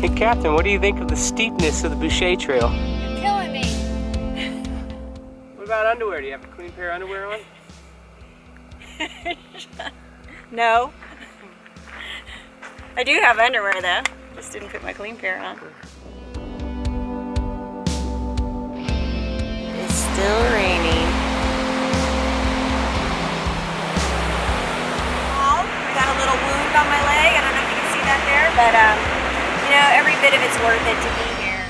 Hey Catherine, what do you think of the steepness of the Boucher Trail? You're killing me. What about underwear? Do you have a clean pair of underwear on? No. I do have underwear though. Just didn't put my clean pair on. It's still raining. Oh, I got a little wound on my leg. I don't know if you can see that there, but you know, every bit of it's worth it to be here.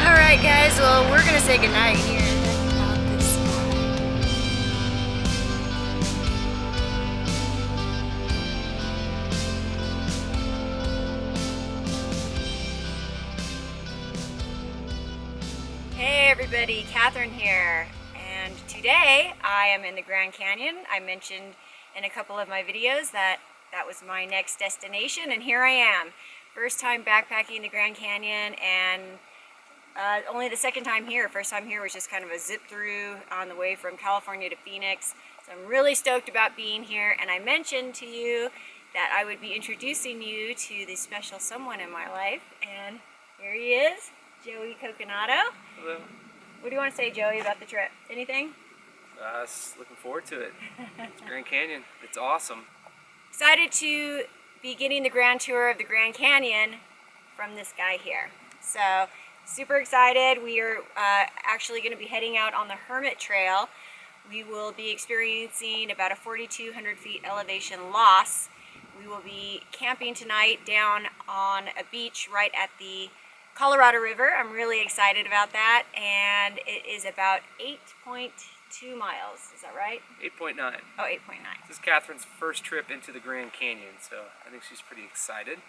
Alright guys, well we're gonna say goodnight here. Check out this sky. Hey everybody, Catherine here. And today I am in the Grand Canyon. I mentioned in a couple of my videos that that was my next destination, and here I am. First time backpacking the Grand Canyon, and only the second time here. First time here was just kind of a zip through on the way from California to Phoenix. So I'm really stoked about being here, and I mentioned to you that I would be introducing you to the special someone in my life, and here he is, Joey Coconato. Hello. What do you want to say, Joey, about the trip? Anything? Looking forward to it. It's Grand Canyon. It's awesome. Excited to be getting the grand tour of the Grand Canyon from this guy here. So super excited. We are actually going to be heading out on the Hermit Trail. We will be experiencing about a 4,200 feet elevation loss. We will be camping tonight down on a beach right at the Colorado River. I'm really excited about that, and it is about 8.2 miles. Is that right? 8.9. Oh, 8.9. This is Catherine's first trip into the Grand Canyon, so I think she's pretty excited.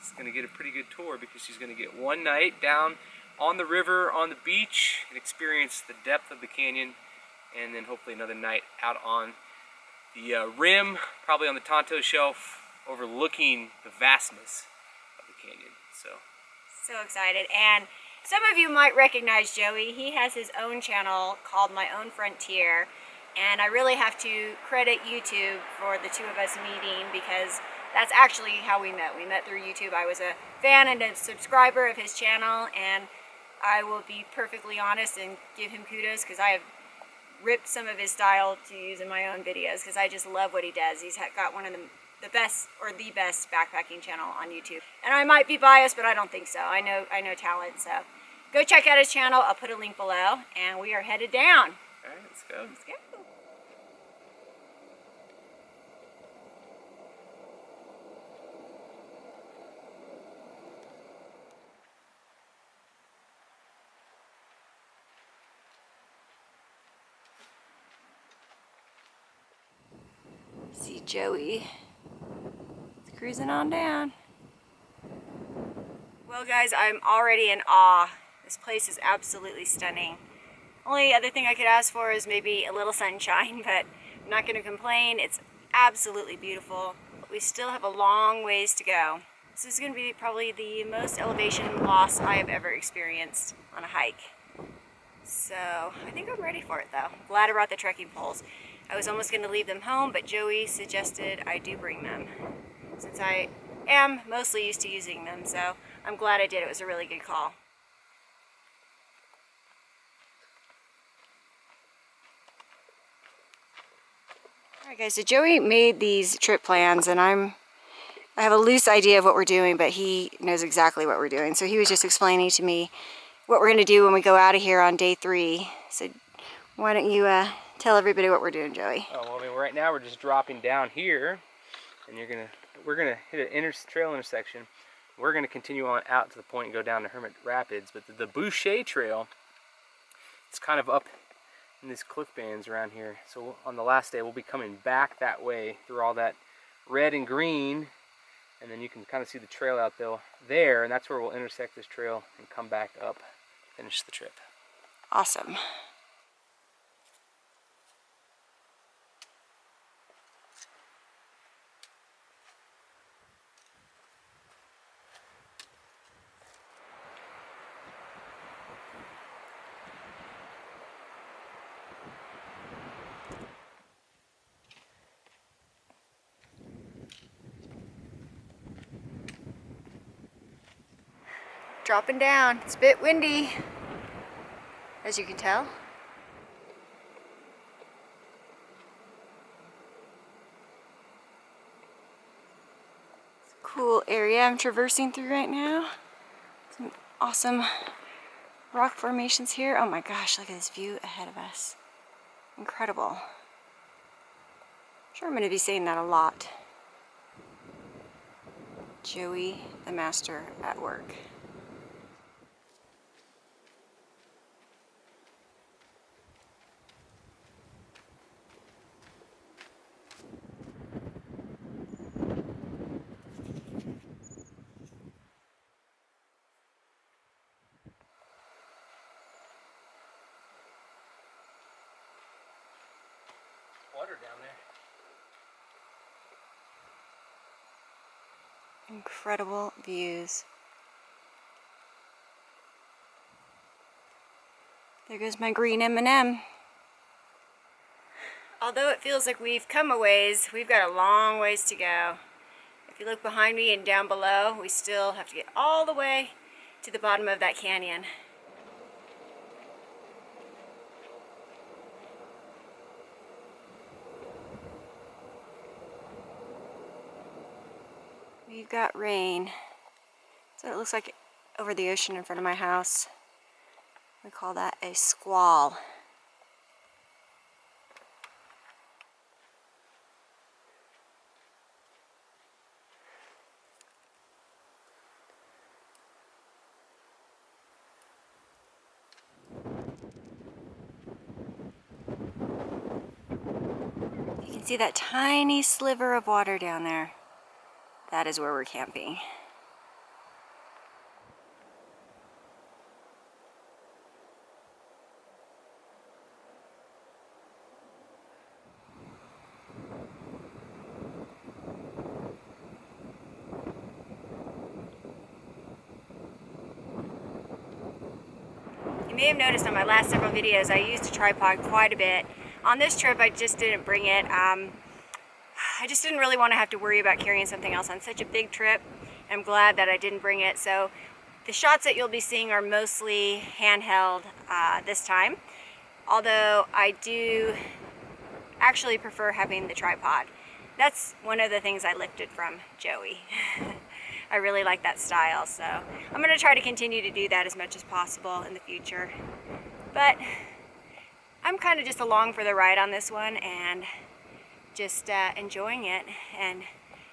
She's going to get a pretty good tour because she's going to get one night down on the river, on the beach, and experience the depth of the canyon, and then hopefully another night out on the rim, probably on the Tonto Shelf, overlooking the vastness of the canyon. So excited. And some of you might recognize Joey. He has his own channel called My Own Frontier, and I really have to credit YouTube for the two of us meeting, because that's actually how we met. We met through YouTube. I was a fan and a subscriber of his channel, and I will be perfectly honest and give him kudos because I have ripped some of his style to use in my own videos because I just love what he does. He's got one of the best, or the best, backpacking channel on YouTube. And I might be biased, but I don't think so. I know talent, so go check out his channel. I'll put a link below, and we are headed down. All right, let's go. Let's go. See Joey cruising on down. Well guys, I'm already in awe. This place is absolutely stunning. Only other thing I could ask for is maybe a little sunshine, but I'm not going to complain. It's absolutely beautiful. But we still have a long ways to go. This is going to be probably the most elevation loss I have ever experienced on a hike. So I think I'm ready for it though. I'm glad I brought the trekking poles. I was almost going to leave them home, but Joey suggested I do bring them, since I am mostly used to using them, so I'm glad I did. It was a really good call. Alright guys, so Joey made these trip plans, and I have a loose idea of what we're doing, but he knows exactly what we're doing. So he was just explaining to me what we're going to do when we go out of here on day 3. So why don't you tell everybody what we're doing, Joey? Oh, well, I mean, right now we're just dropping down here, and we're gonna hit an trail intersection. We're gonna continue on out to the point and go down to Hermit Rapids, but the Boucher Trail, it's kind of up in these cliff bands around here. So on the last day, we'll be coming back that way through all that red and green, and then you can kind of see the trail out there, and that's where we'll intersect this trail and come back up, finish the trip. Awesome. dropping down. It's a bit windy, as you can tell. It's a cool area I'm traversing through right now. Some awesome rock formations here. Oh my gosh, look at this view ahead of us. Incredible. I'm sure I'm going to be saying that a lot. Joey, the master at work. Water down there. Incredible views. There goes my green M&M. Although it feels like we've come a ways, we've got a long ways to go. If you look behind me and down below, we still have to get all the way to the bottom of that canyon. We've got rain. So it looks like over the ocean in front of my house. We call that a squall. You can see that tiny sliver of water down there. That is where we're camping. You may have noticed on my last several videos I used a tripod quite a bit. On this trip I just didn't bring it. I just didn't really want to have to worry about carrying something else on such a big trip. I'm glad that I didn't bring it. So the shots that you'll be seeing are mostly handheld this time. Although I do actually prefer having the tripod. That's one of the things I lifted from Joey. I really like that style, so I'm going to try to continue to do that as much as possible in the future. But I'm kind of just along for the ride on this one and just enjoying it and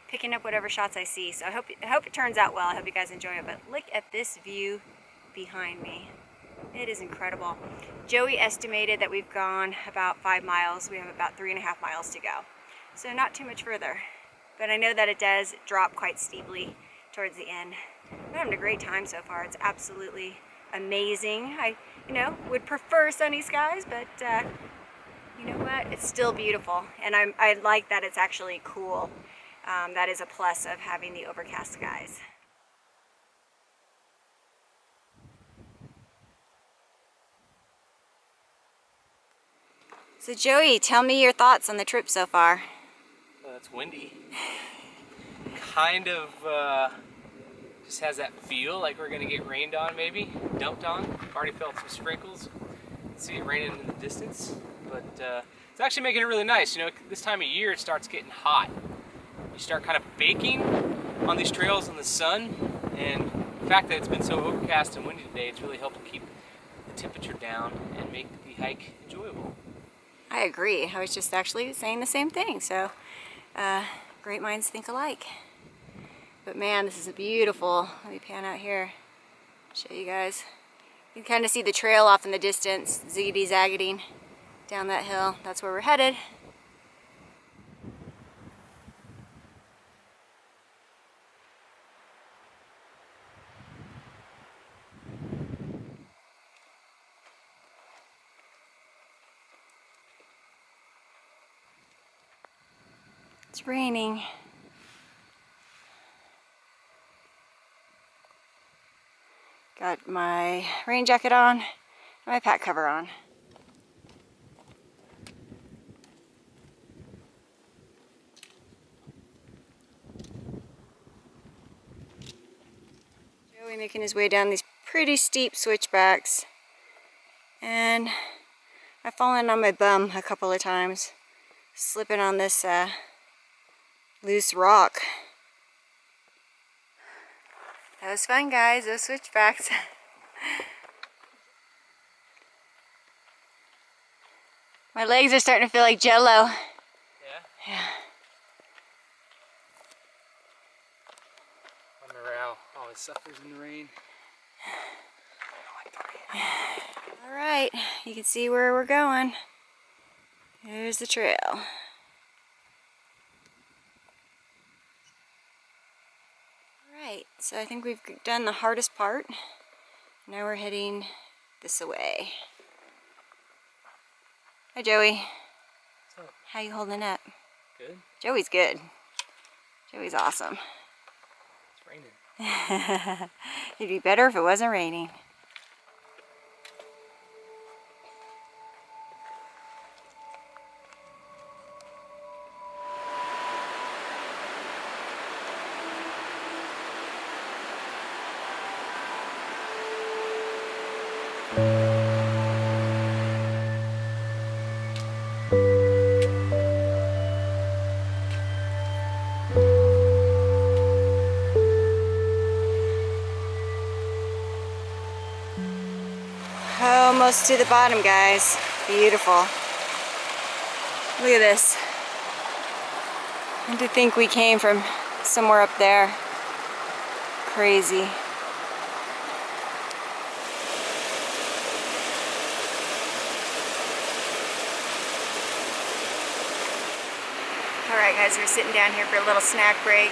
picking up whatever shots I see. So I hope it turns out well. I hope you guys enjoy it. But look at this view behind me. It is incredible. Joey estimated that we've gone about 5 miles. We have about 3.5 miles to go. So not too much further. But I know that it does drop quite steeply towards the end. I'm having a great time so far. It's absolutely amazing. I, would prefer sunny skies, but you know what? It's still beautiful, and I like that it's actually cool. That is a plus of having the overcast skies. So Joey, tell me your thoughts on the trip so far. Well, it's windy. Kind of just has that feel like we're gonna get rained on, maybe dumped on. Already felt some sprinkles. See it raining in the distance, but it's actually making it really nice. This time of year it starts getting hot. You start kind of baking on these trails in the sun, and the fact that it's been so overcast and windy today, it's really helped keep the temperature down and make the hike enjoyable. I agree. I was just actually saying the same thing. So great minds think alike. But man, this is beautiful. Let me pan out here, show you guys. You can kind of see the trail off in the distance, ziggity-zaggiting down that hill. That's where we're headed. It's raining. Got my rain jacket on and my pack cover on. Joey making his way down these pretty steep switchbacks. And I've fallen on my bum a couple of times, slipping on this loose rock. That was fun, guys, those switchbacks. My legs are starting to feel like Jell-O. Yeah? Yeah. My morale always suffers in the rain. I don't like the rain. All right, you can see where we're going. There's the trail. All right, so I think we've done the hardest part. Now we're heading this way. Hi, Joey. What's up? How you holding up? Good? Joey's good. Joey's awesome. It's raining. It'd be better if it wasn't raining. Almost to the bottom, guys. Beautiful. Look at this. And to think we came from somewhere up there. Crazy. Alright guys, we're sitting down here for a little snack break.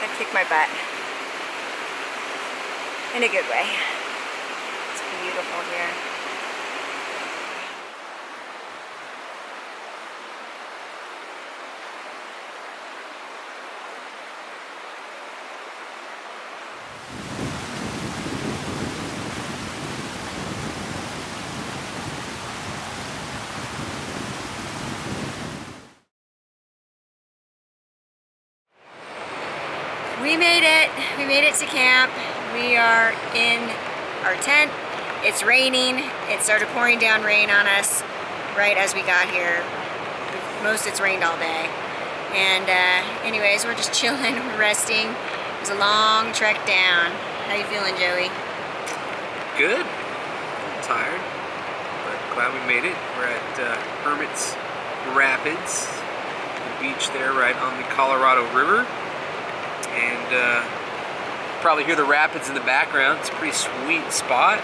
I kicked my butt. In a good way. It's beautiful here. We made it. We made it to camp. We are in our tent. It's raining. It started pouring down rain on us right as we got here. Most it's rained all day. And anyways, we're just chilling, we're resting. It was a long trek down. How you feeling, Joey? Good. I'm tired, but glad we made it. We're at Hermits Rapids, the beach there right on the Colorado River. And probably hear the rapids in the background. It's a pretty sweet spot.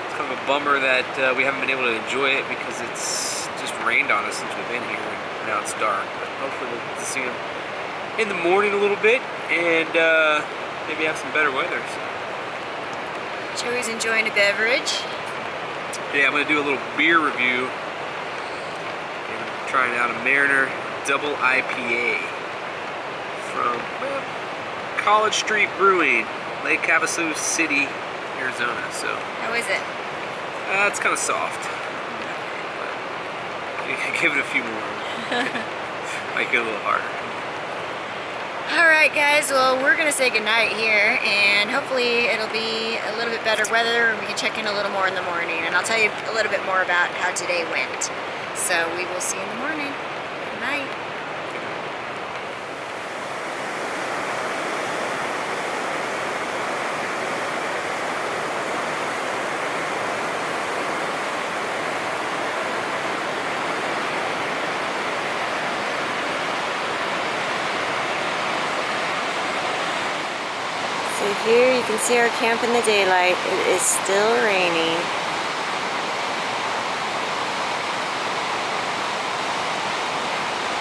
It's kind of a bummer that we haven't been able to enjoy it because it's just rained on us since we've been here and now it's dark. But hopefully we'll get to see them in the morning a little bit and maybe have some better weather. So. Joey's enjoying a beverage. Yeah, I'm going to do a little beer review. And I'm trying out a Mariner Double IPA from College Street Brewing, Lake Havasu City, Arizona. So How is it? It's kind of soft. But you can give it a few more. Might get a little harder. Alright guys, well we're going to say goodnight here and hopefully it'll be a little bit better weather and we can check in a little more in the morning and I'll tell you a little bit more about how today went. So we will see you in the morning. Good night. So here you can see our camp in the daylight. It is still raining.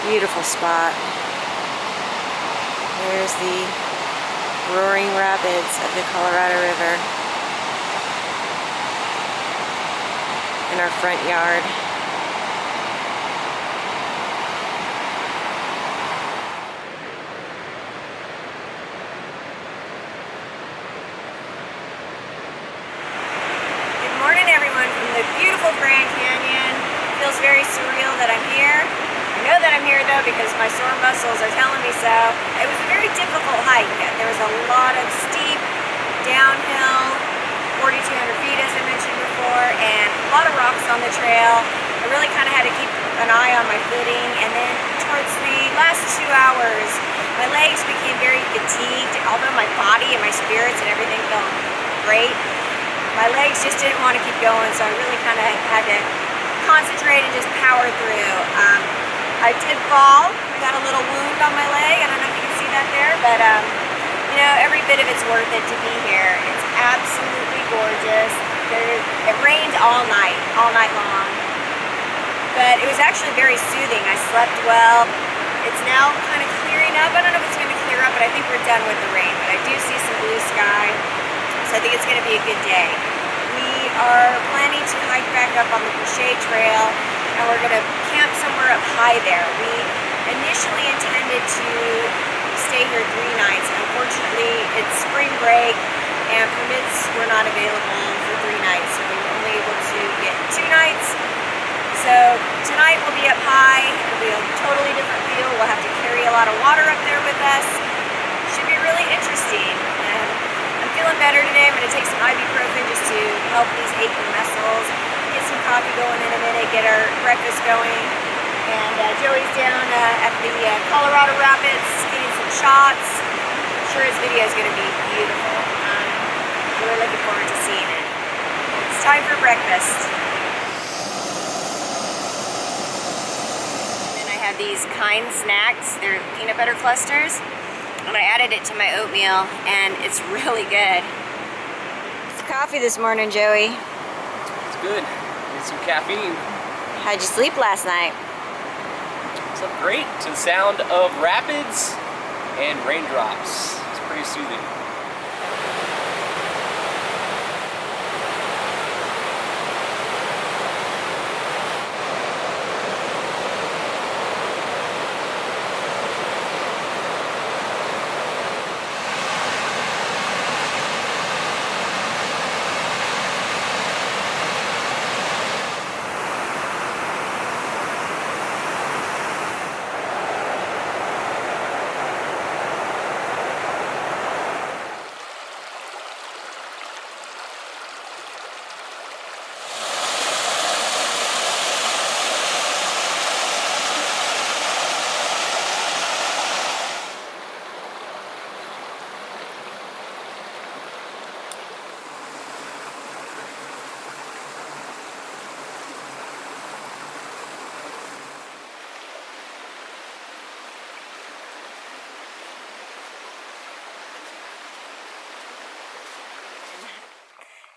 Beautiful spot. There's the roaring rapids of the Colorado River in our front yard. Beautiful Grand Canyon. It feels very surreal that I'm here. I know that I'm here though because my sore muscles are telling me so. It was a very difficult hike. There was a lot of steep downhill 4,200 feet, as I mentioned before, and a lot of rocks on the trail. I really kind of had to keep an eye on my footing, and then towards the last 2 hours, my legs became very fatigued. Although my body and my spirits and everything felt great, my legs just didn't want to keep going, so I really kind of had to concentrate and just power through. I did fall. I got a little wound on my leg. I don't know if you can see that there, but you know, every bit of it's worth it to be here. It's absolutely gorgeous. It rained all night long, but it was actually very soothing. I slept well. It's now kind of clearing up. I don't know if it's going to clear up, but I think we're done with the rain. But I do see some blue sky, so I think it's going to be a good day. We are planning to hike back up on the Boucher Trail, and we're going to camp somewhere up high there. We initially intended to stay here 3 nights. Unfortunately, it's spring break, and permits were not available for 3 nights, so we were only able to get 2 nights. So tonight we'll be up high. It'll be a totally different feel. We'll have to carry a lot of water up there with us. Should be really interesting. And I'm feeling better today. I'm going to take some ibuprofen just to help these aching muscles. Get some coffee going in a minute. Get our breakfast going. And Joey's down at the Colorado Rapids getting some shots. I'm sure his video is going to be beautiful. I'm really looking forward to seeing it. It's time for breakfast. These Kind snacks, they're peanut butter clusters, and I added it to my oatmeal, and it's really good. It's coffee this morning, Joey. It's good. Need some caffeine. How'd you sleep last night? Slept great to the sound of rapids and raindrops. It's pretty soothing.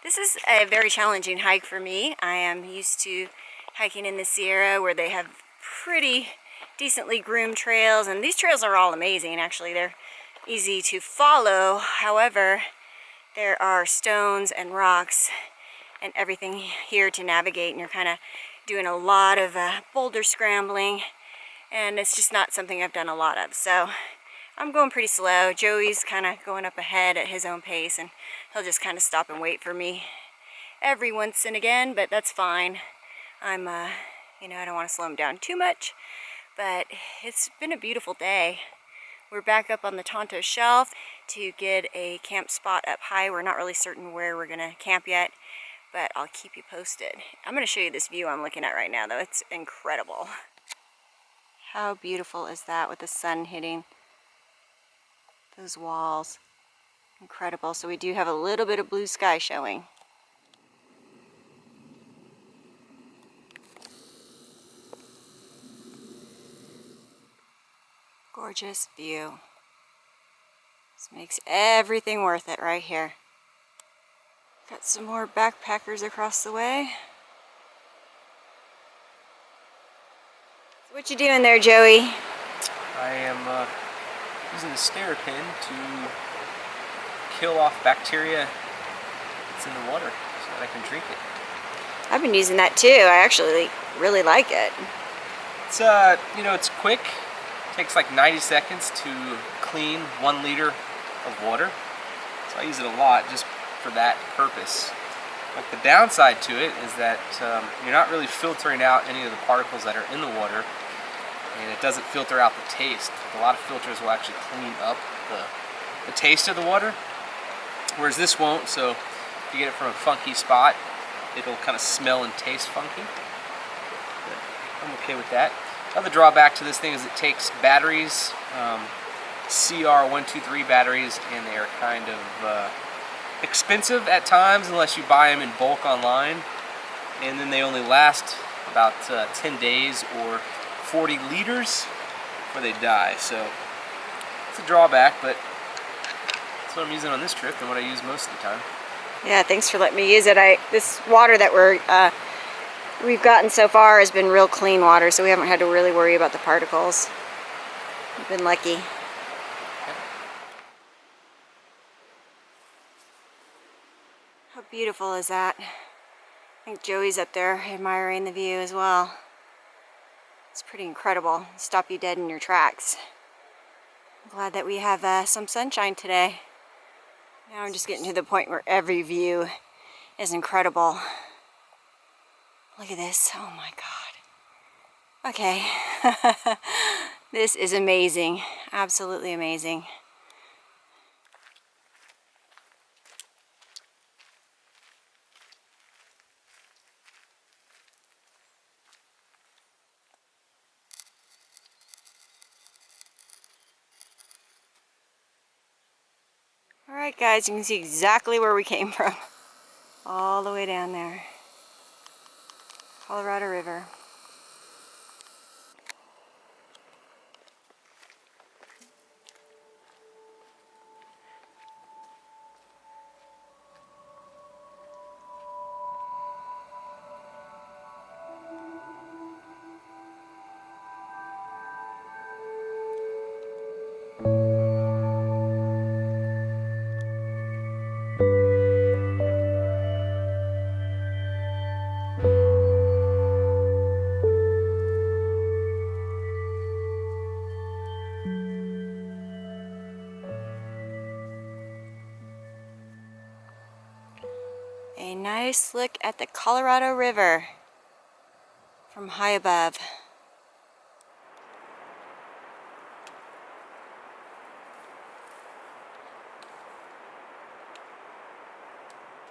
This is a very challenging hike for me. I am used to hiking in the Sierra where they have pretty decently groomed trails, and these trails are all amazing. Actually, they're easy to follow. However, there are stones and rocks and everything here to navigate, and you're kind of doing a lot of boulder scrambling, and it's just not something I've done a lot of. So I'm going pretty slow. Joey's kind of going up ahead at his own pace, and he'll just kind of stop and wait for me every once and again, but that's fine. I'm, you know, I don't want to slow him down too much, but it's been a beautiful day. We're back up on the Tonto Shelf to get a camp spot up high. We're not really certain where we're going to camp yet, but I'll keep you posted. I'm going to show you this view I'm looking at right now, though. It's incredible. How beautiful is that with the sun hitting those walls? Incredible. So we do have a little bit of blue sky showing. Gorgeous view. This makes everything worth it right here. Got some more backpackers across the way. So what you doing there, Joey? I am using the stair pin to kill off bacteria that's in the water so that I can drink it. I've been using that too. I actually really like it. It's you know, it's quick. It takes like 90 seconds to clean 1 liter of water. So I use it a lot just for that purpose. But the downside to it is that you're not really filtering out any of the particles that are in the water, and it doesn't filter out the taste. A lot of filters will actually clean up the taste of the water, whereas this won't. So If you get it from a funky spot, it'll kind of smell and taste funky. But I'm okay with that. Another drawback to this thing is it takes batteries, CR123 batteries, and they are kind of expensive at times unless you buy them in bulk online. And then they only last about 10 days or 40 liters before they die. So it's a drawback, but that's what I'm using on this trip and what I use most of the time. Yeah, thanks for letting me use it. This water that we've gotten so far has been real clean water, so we haven't had to really worry about the particles. We've been lucky. How beautiful is that? I think Joey's up there admiring the view as well. It's pretty incredible. Stop you dead in your tracks. I'm glad that we have some sunshine today. Now I'm just getting to the point where every view is incredible. Look at this. Oh my God. Okay. This is amazing. Absolutely amazing. Alright guys, you can see exactly where we came from. All the way down there. Colorado River. A nice look at the Colorado River from high above.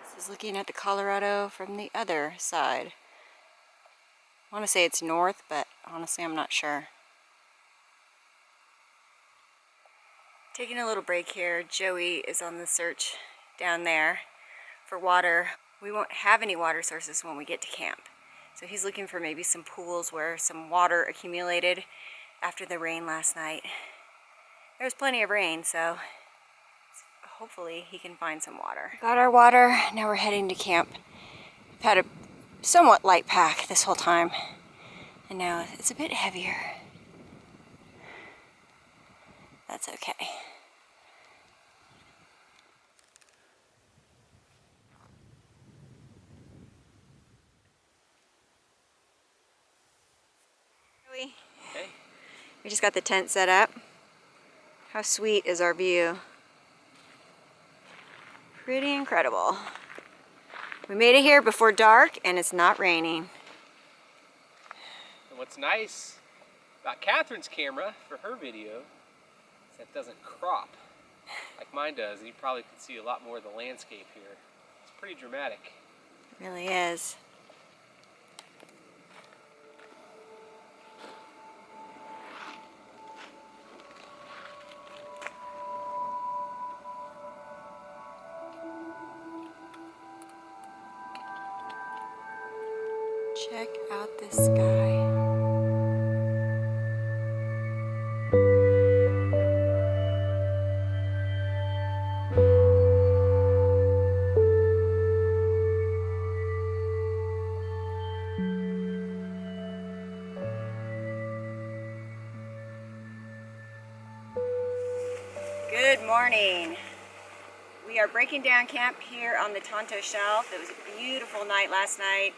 This is looking at the Colorado from the other side. I want to say it's north, but honestly I'm not sure. Taking a little break here. Joey is on the search down there for water. We won't have any water sources when we get to camp. So he's looking for maybe some pools where some water accumulated after the rain last night. There was plenty of rain, so hopefully he can find some water. Got our water, now we're heading to camp. We've had a somewhat light pack this whole time, and now it's a bit heavier. That's okay. Okay. We just got the tent set up. How sweet is our view? Pretty incredible. We made it here before dark and it's not raining. And what's nice about Catherine's camera for her video is that it doesn't crop like mine does, and you probably can see a lot more of the landscape here. It's pretty dramatic. It really is. Check out the sky. Good morning. We are breaking down camp here on the Tonto Shelf. It was a beautiful night last night.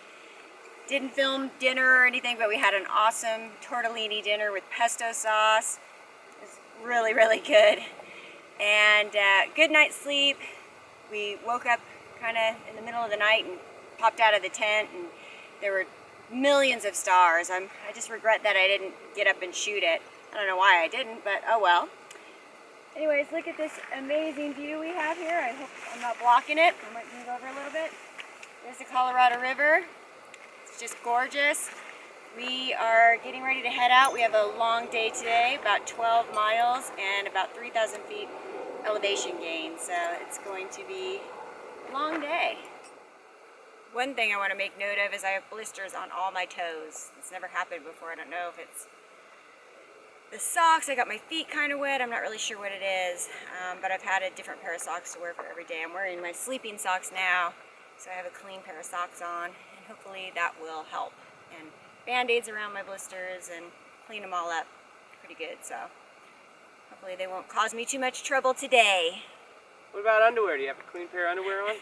Didn't film dinner or anything, but we had an awesome tortellini dinner with pesto sauce. It was really, really good. And good night's sleep. We woke up kind of in the middle of the night and popped out of the tent, and there were millions of stars. I just regret that I didn't get up and shoot it. I don't know why I didn't, but oh well. Anyways, look at this amazing view we have here. I hope I'm not blocking it. I might move over a little of it. There's the Colorado River. It's just gorgeous. We are getting ready to head out. We have a long day today, about 12 miles and about 3,000 feet elevation gain. So it's going to be a long day. One thing I want to make note of is I have blisters on all my toes. It's never happened before. I don't know if it's the socks. I got my feet kind of wet. I'm not really sure what it is, but I've had a different pair of socks to wear for every day. I'm wearing my sleeping socks now, so I have a clean pair of socks on, and hopefully that will help. And Band-Aids around my blisters and clean them all up pretty good, so hopefully they won't cause me too much trouble today. What about underwear? Do you have a clean pair of underwear on?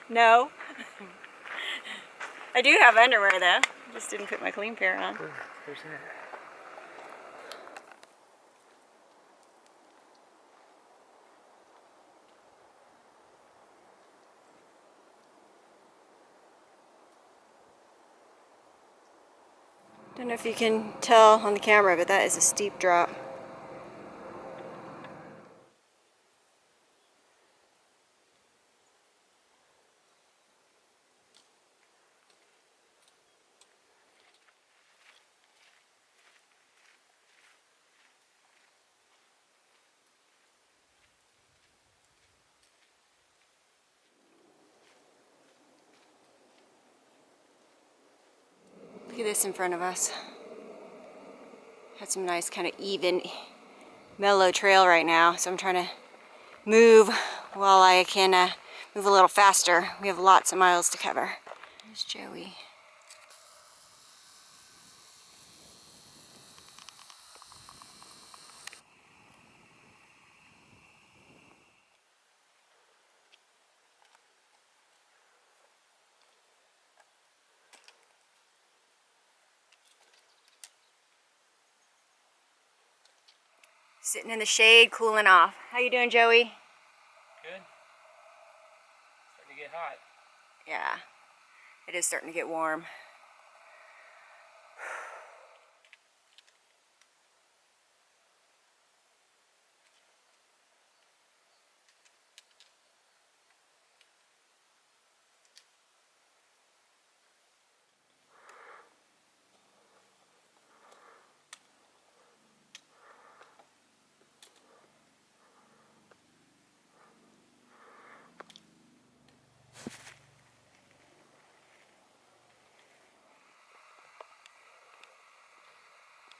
No. I do have underwear though. Just didn't put my clean pair on. There's that. Don't know if you can tell on the camera, but that is a steep drop. Look at this in front of us. Had some nice kind of even, mellow trail right now, so I'm trying to move while I can move a little faster. We have lots of miles to cover. There's Joey. Sitting in the shade, cooling off. How you doing, Joey? Good. Starting to get hot. Yeah, it is starting to get warm.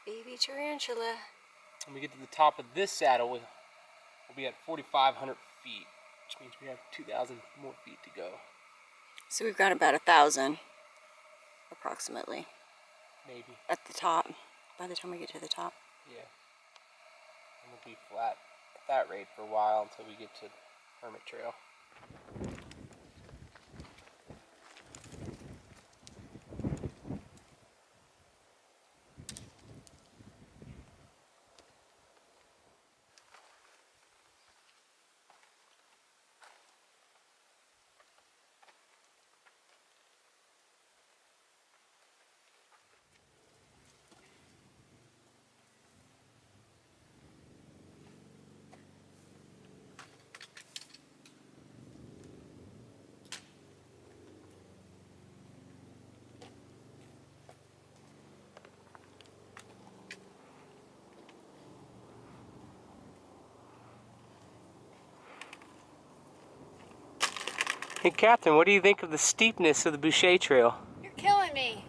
Baby tarantula. When we get to the top of this saddle, we'll be at 4,500 feet, which means we have 2,000 more feet to go. So we've got about 1,000, approximately, Maybe. at the top, by the time we get to the top. Yeah. And we'll be flat at that rate for a while until we get to Hermit Trail. Hey Catherine, what do you think of the steepness of the Boucher Trail? You're killing me.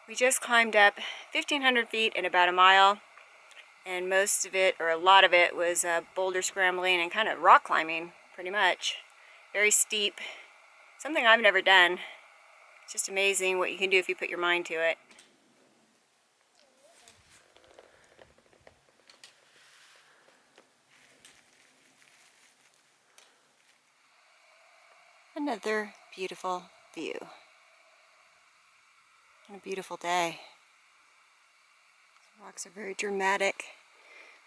We just climbed up 1,500 feet in about a mile, and most of it, or a lot of it, was boulder scrambling and kind of rock climbing, pretty much. Very steep. Something I've never done. It's just amazing what you can do if you put your mind to it. Another beautiful view. And a beautiful day. Rocks are very dramatic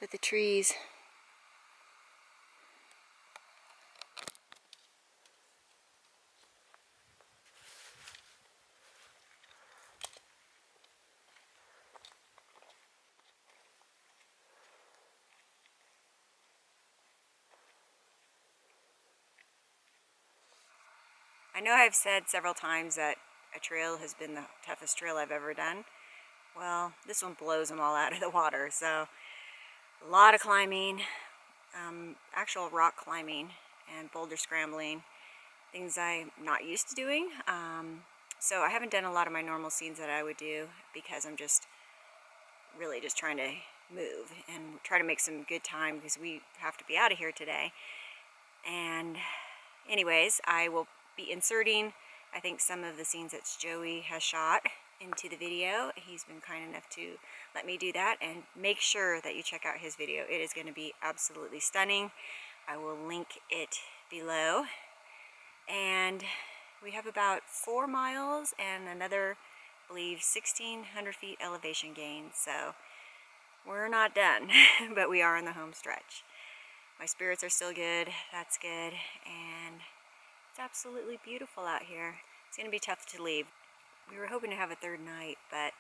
with the trees. I know I've said several times that a trail has been the toughest trail I've ever done. Well, this one blows them all out of the water. So a lot of climbing, actual rock climbing and boulder scrambling, things I'm not used to doing. So I haven't done a lot of my normal scenes that I would do because I'm just really just trying to move and try to make some good time because we have to be out of here today. And anyways, I will be inserting, I think, some of the scenes that Joey has shot into the video. He's been kind enough to let me do that, and make sure that you check out his video. It is going to be absolutely stunning. I will link it below. And we have about 4 miles and another, I believe, 1,600 feet elevation gain. So we're not done, but we are in the home stretch. My spirits are still good. That's good. And it's absolutely beautiful out here. It's going to be tough to leave. We were hoping to have a third night, but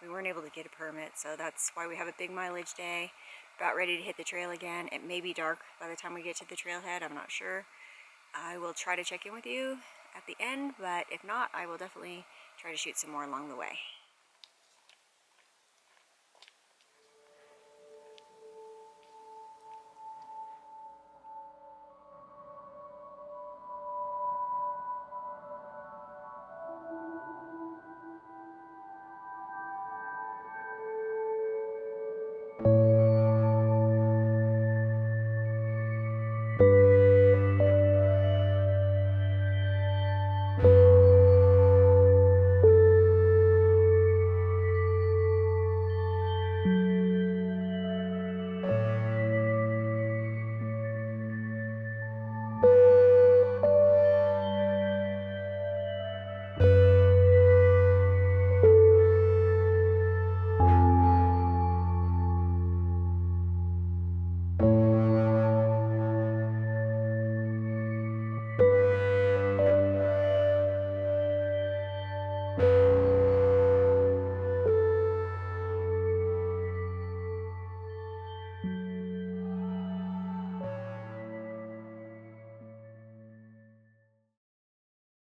we weren't able to get a permit, so that's why we have a big mileage day. About ready to hit the trail again. It may be dark by the time we get to the trailhead. I'm not sure. I will try to check in with you at the end, but if not, I will definitely try to shoot some more along the way.